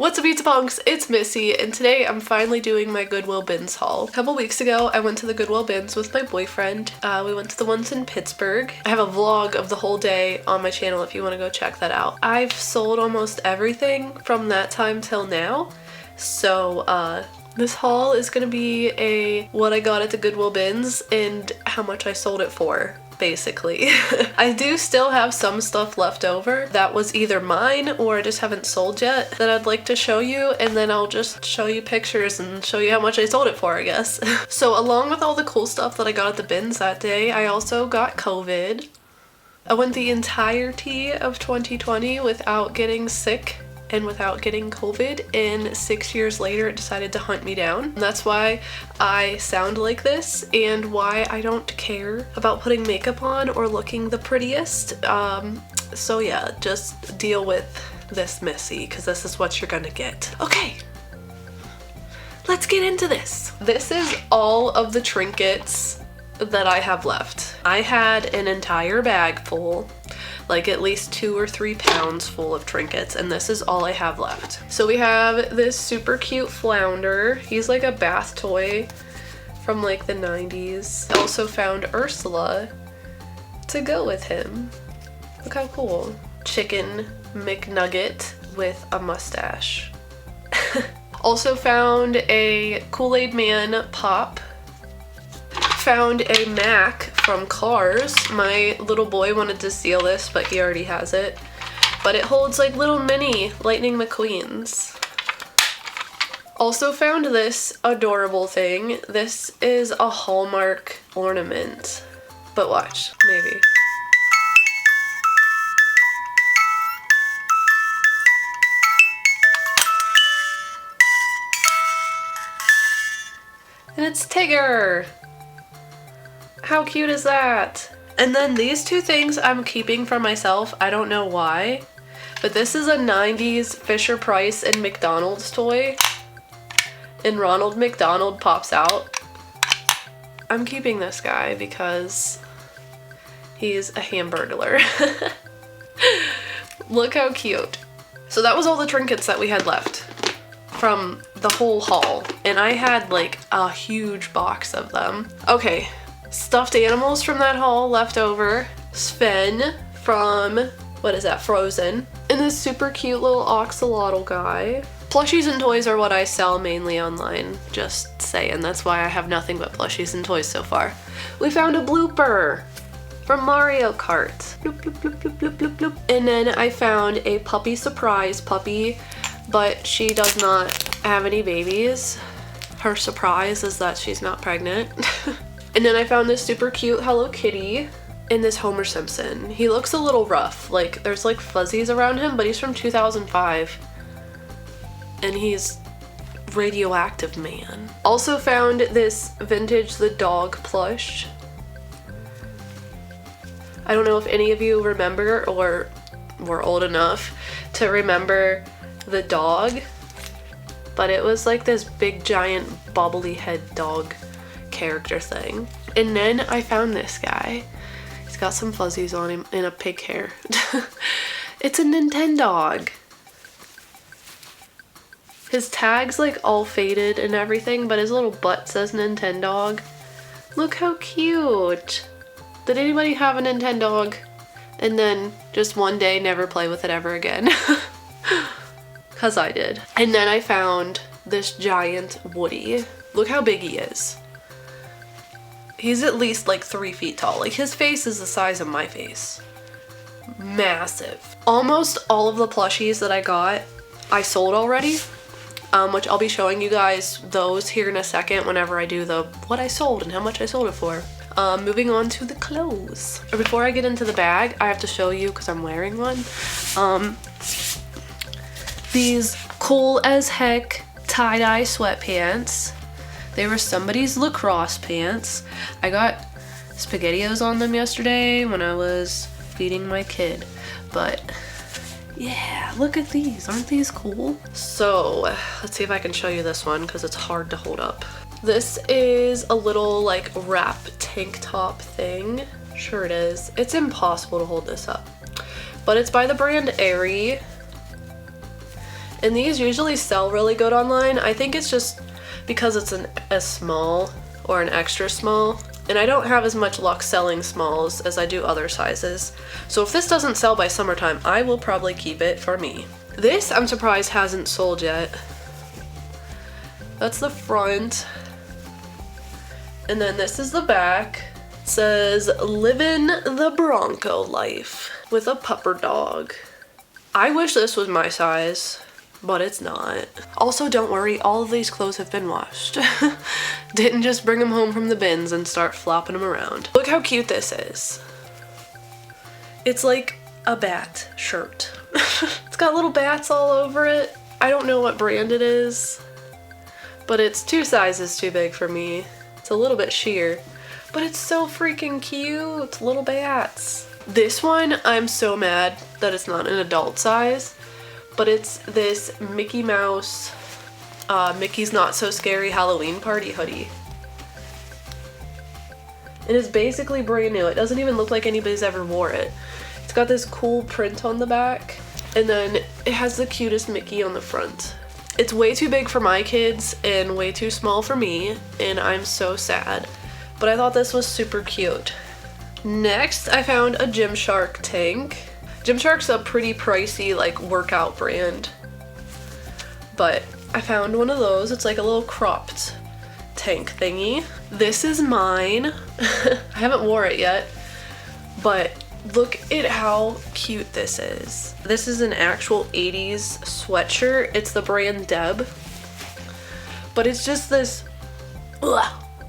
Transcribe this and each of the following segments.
What's up, pizza punks? It's Missy, and today I'm finally doing my Goodwill bins haul. A couple weeks ago, I went to the Goodwill bins with my boyfriend. We went to the ones in Pittsburgh. I have a vlog of the whole day on my channel if you want to go check that out. I've sold almost everything from that time till now, so this haul is gonna be what I got at the Goodwill bins and how much I sold it for, basically. I do still have some stuff left over that was either mine or I just haven't sold yet that I'd like to show you, and then I'll just show you pictures and show you how much I sold it for, I guess. So along with all the cool stuff that I got at the bins that day, I also got COVID. I went the entirety of 2020 without getting sick and without getting COVID, and 6 years later it decided to hunt me down. And that's why I sound like this and why I don't care about putting makeup on or looking the prettiest. So yeah, just deal with this, Missy, because this is what you're gonna get. Okay, let's get into this. This is all of the trinkets that I have left. I had an entire bag full, like at least 2 or 3 pounds full of trinkets, and this is all I have left. So we have this super cute flounder. He's like a bath toy from like the 90s. I also found Ursula to go with him. Look how cool. Chicken McNugget with a mustache. Also found a Kool-Aid Man pop. Found a Mac from Cars. My little boy wanted to steal this, but he already has it. But it holds like little mini Lightning McQueens. Also found this adorable thing. This is a Hallmark ornament. But watch, maybe. And it's Tigger! How cute is that? And then these two things I'm keeping for myself. I don't know why, but this is a 90s Fisher-Price and McDonald's toy, and Ronald McDonald pops out. I'm keeping this guy because he's a hamburglar. Look how cute. So that was all the trinkets that we had left from the whole haul, and I had like a huge box of them. Okay. Stuffed animals from that haul left over. Sven from, what is that, Frozen. And this super cute little axolotl guy. Plushies and toys are what I sell mainly online, just saying. That's why I have nothing but plushies and toys so far. We found a blooper from Mario Kart. Bloop, bloop, bloop, bloop, bloop, bloop, bloop. And then I found a puppy surprise puppy, but she does not have any babies. Her surprise is that she's not pregnant. And then I found this super cute Hello Kitty and this Homer Simpson. He looks a little rough, like there's like fuzzies around him, but he's from 2005 and he's radioactive man. Also found this vintage the dog plush. I don't know if any of you remember or were old enough to remember the dog, but it was like this big giant bobbly head dog character thing. And then I found this guy. He's got some fuzzies on him and a pig hair. It's a Nintendog. His tag's like all faded and everything, but his little butt says Nintendog. Look how cute. Did anybody have a Nintendog and then just one day never play with it ever again? Cause I did. And then I found this giant Woody. Look how big he is. He's at least like 3 feet tall. Like his face is the size of my face. Massive. Almost all of the plushies that I got, I sold already, which I'll be showing you guys those here in a second whenever I do the what I sold and how much I sold it for. Moving on to the clothes. Before I get into the bag, I have to show you, because I'm wearing one, these cool as heck tie-dye sweatpants. They were somebody's lacrosse pants. I got SpaghettiOs on them yesterday when I was feeding my kid. But yeah, look at these. Aren't these cool? So let's see if I can show you this one because it's hard to hold up. This is a little like wrap tank top thing. Sure it is. It's impossible to hold this up. But it's by the brand Aerie. And these usually sell really good online. I think it's just because it's a small or an extra small. And I don't have as much luck selling smalls as I do other sizes. So if this doesn't sell by summertime, I will probably keep it for me. This, I'm surprised, hasn't sold yet. That's the front. And then this is the back. It says, "Livin' the Bronco life with a pupper dog." I wish this was my size, but it's not. Also, don't worry, all of these clothes have been washed. Didn't just bring them home from the bins and start flopping them around. Look how cute this is. It's like a bat shirt. It's got little bats all over it. I don't know what brand it is, but it's 2 sizes too big for me. It's a little bit sheer, but it's so freaking cute. Little bats. This one, I'm so mad that it's not an adult size, but it's this Mickey Mouse, Mickey's Not So Scary Halloween Party hoodie. It is basically brand new. It doesn't even look like anybody's ever wore it. It's got this cool print on the back, and then it has the cutest Mickey on the front. It's way too big for my kids and way too small for me, and I'm so sad. But I thought this was super cute. Next, I found a Gymshark tank. Gymshark's a pretty pricey, like, workout brand. But I found one of those. It's like a little cropped tank thingy. This is mine. I haven't wore it yet, but look at how cute this is. This is an actual 80s sweatshirt. It's the brand Deb. But it's just this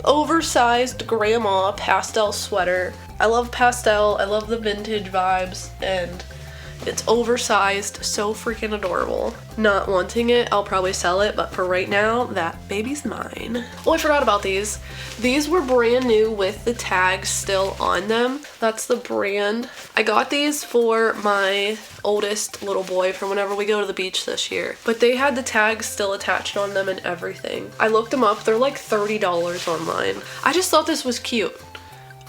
oversized grandma pastel sweater. I love pastel, I love the vintage vibes, and it's oversized, so freaking adorable. Not wanting it, I'll probably sell it, but for right now, that baby's mine. Oh, I forgot about these. These were brand new with the tags still on them. That's the brand. I got these for my oldest little boy for whenever we go to the beach this year, but they had the tags still attached on them and everything. I looked them up, they're like $30 online. I just thought this was cute.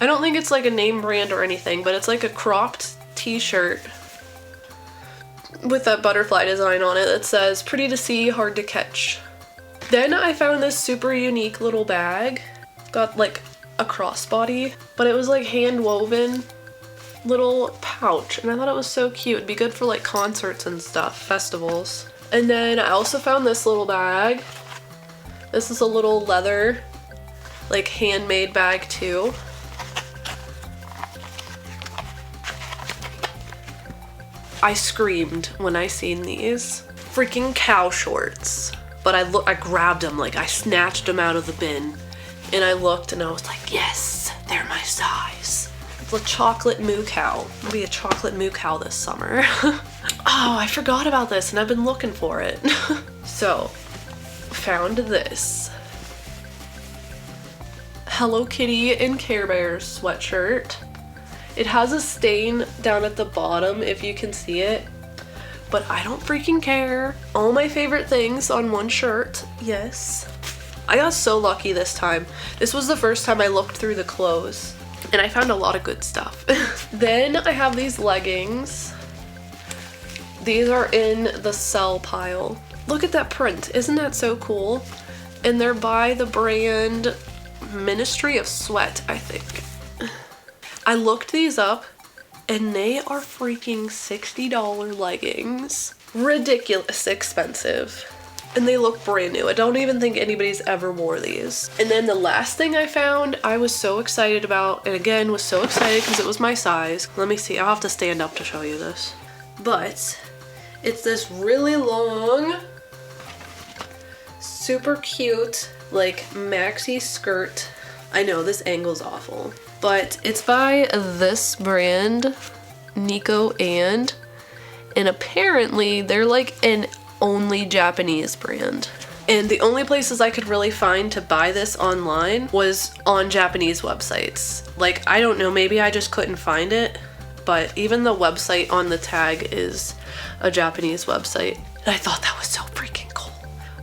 I don't think it's like a name brand or anything, but it's like a cropped t-shirt with that butterfly design on it that says, "Pretty to see, hard to catch." Then I found this super unique little bag. Got like a crossbody, but it was like hand woven little pouch, and I thought it was so cute. It'd be good for like concerts and stuff, festivals. And then I also found this little bag. This is a little leather, like handmade bag too. I screamed when I seen these. Freaking cow shorts. But I grabbed them, like I snatched them out of the bin, and I looked and I was like, yes, they're my size. It's a chocolate moo cow. I'll be a chocolate moo cow this summer. Oh, I forgot about this and I've been looking for it. So, found this Hello Kitty and Care Bears sweatshirt. It has a stain down at the bottom if you can see it, but I don't freaking care. All my favorite things on one shirt, yes. I got so lucky this time. This was the first time I looked through the clothes, and I found a lot of good stuff. Then I have these leggings. These are in the sell pile. Look at that print, isn't that so cool? And they're by the brand Ministry of Sweat, I think. I looked these up and they are freaking $60 leggings. Ridiculous expensive. And they look brand new. I don't even think anybody's ever wore these. And then the last thing I found, I was so excited about, and again was so excited because it was my size. Let me see, I'll have to stand up to show you this. But it's this really long, super cute, like maxi skirt. I know this angle's awful, but it's by this brand, Nico and apparently they're like an only Japanese brand. And the only places I could really find to buy this online was on Japanese websites. Like, I don't know, maybe I just couldn't find it, but even the website on the tag is a Japanese website. And I thought that was so freaking cool.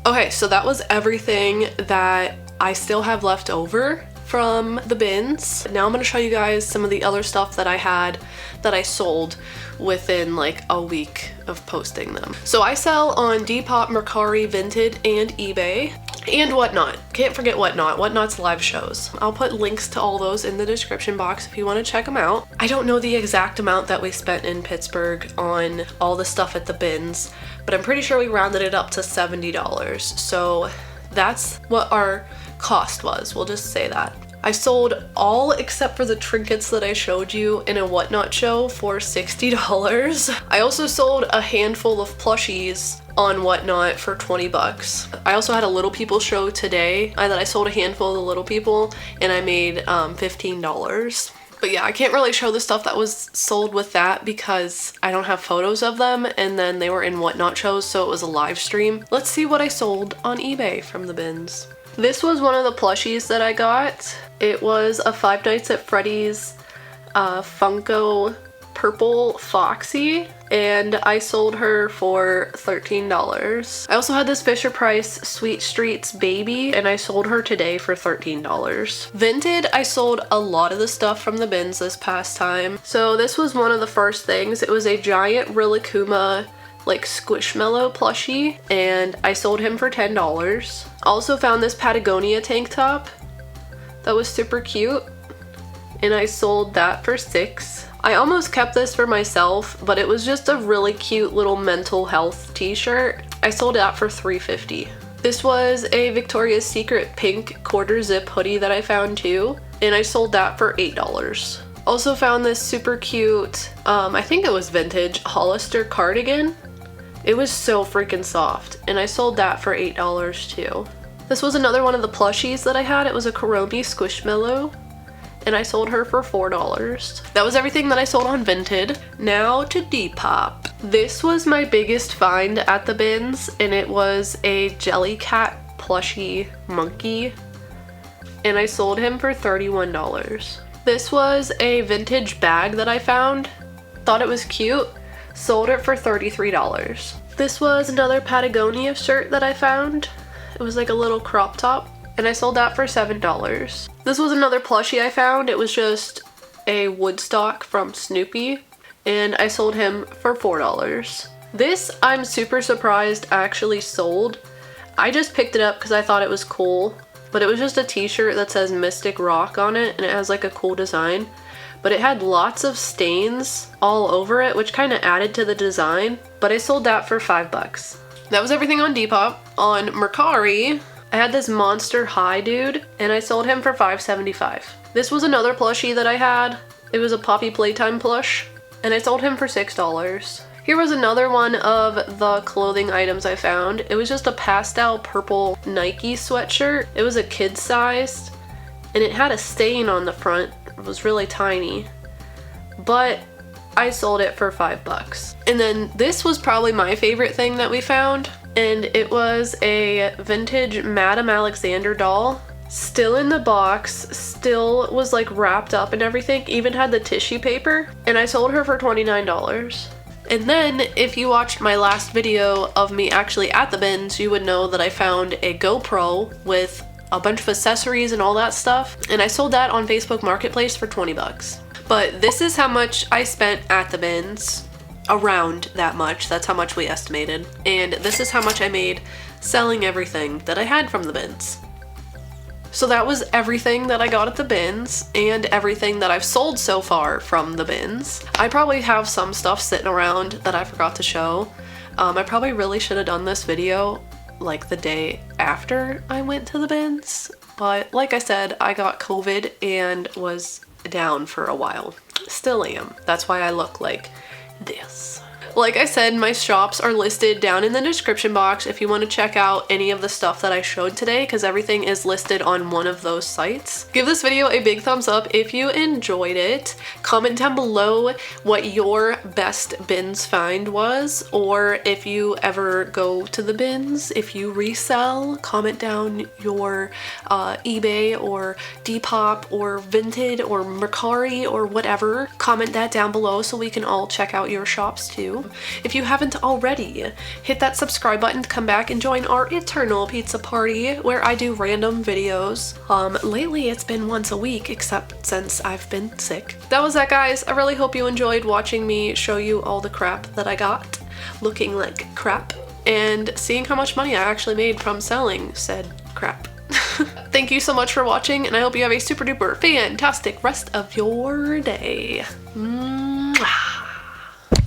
Okay, so that was everything that I still have left over from the bins. Now I'm going to show you guys some of the other stuff that I had that I sold within like a week of posting them. So I sell on Depop, Mercari, Vinted, and eBay. And Whatnot. Can't forget Whatnot. Whatnot's live shows. I'll put links to all those in the description box if you want to check them out. I don't know the exact amount that we spent in Pittsburgh on all the stuff at the bins, but I'm pretty sure we rounded it up to $70. So that's what our cost was. We'll just say that. I sold all except for the trinkets that I showed you in a Whatnot show for $60. I also sold a handful of plushies on Whatnot for 20 bucks. I also had a Little People show today that I sold a handful of the Little People and I made $15. But yeah, I can't really show the stuff that was sold with that because I don't have photos of them, and then they were in Whatnot shows, so it was a live stream. Let's see what I sold on eBay from the bins. This was one of the plushies that I got. It was a Five Nights at Freddy's Funko Purple Foxy, and I sold her for $13. I also had this Fisher-Price Sweet Streets Baby, and I sold her today for $13. Vinted, I sold a lot of the stuff from the bins this past time. So this was one of the first things. It was a giant Rillakkuma like Squishmallow plushie, and I sold him for $10. Also found this Patagonia tank top that was super cute, and I sold that for $6. I almost kept this for myself, but it was just a really cute little mental health t-shirt. I sold that for $3.50. This was a Victoria's Secret pink quarter zip hoodie that I found too, and I sold that for $8. Also found this super cute, I think it was vintage, Hollister cardigan. It was so freaking soft, and I sold that for $8 too. This was another one of the plushies that I had. It was a Kuromi Squishmallow, and I sold her for $4. That was everything that I sold on Vinted. Now to Depop. This was my biggest find at the bins, and it was a Jellycat plushie monkey, and I sold him for $31. This was a vintage bag that I found. Thought it was cute. Sold it for $33. This was another Patagonia shirt that I found. It was like a little crop top, and I sold that for $7. This was another plushie I found. It was just a Woodstock from Snoopy, and I sold him for $4. This I'm super surprised actually sold. I just picked it up because I thought it was cool, but it was just a t-shirt that says Mystic Rock on it, and it has like a cool design. But it had lots of stains all over it, which kind of added to the design, but I sold that for $5. That was everything on Depop. On Mercari, I had this Monster High dude, and I sold him for $5.75. This was another plushie that I had. It was a Poppy Playtime plush, and I sold him for $6. Here was another one of the clothing items I found. It was just a pastel purple Nike sweatshirt. It was a kid sized, and it had a stain on the front. It was really tiny, but I sold it for $5. And then this was probably my favorite thing that we found, and it was a vintage Madame Alexander doll. Still in the box, still was like wrapped up and everything, even had the tissue paper, and I sold her for $29. And then if you watched my last video of me actually at the bins, you would know that I found a GoPro with a bunch of accessories and all that stuff, and I sold that on Facebook Marketplace for 20 bucks. But this is how much I spent at the bins. Around that much. That's how much we estimated. And this is how much I made selling everything that I had from the bins. So that was everything that I got at the bins and everything that I've sold so far from the bins. I probably have some stuff sitting around that I forgot to show. I probably really should have done this video like the day after I went to the bins, but like I said, I got COVID and was down for a while. Still am. That's why I look like this. Like I said, my shops are listed down in the description box if you want to check out any of the stuff that I showed today, because everything is listed on one of those sites. Give this video a big thumbs up if you enjoyed it. Comment down below what your best bins find was, or if you ever go to the bins, if you resell, comment down your eBay or Depop or Vinted or Mercari or whatever. Comment that down below so we can all check out your shops too. If you haven't already, hit that subscribe button to come back and join our eternal pizza party where I do random videos. Lately it's been once a week, except since I've been sick. That was that, guys. I really hope you enjoyed watching me show you all the crap that I got, looking like crap, and seeing how much money I actually made from selling said crap. Thank you so much for watching, and I hope you have a super duper fantastic rest of your day. Mwah.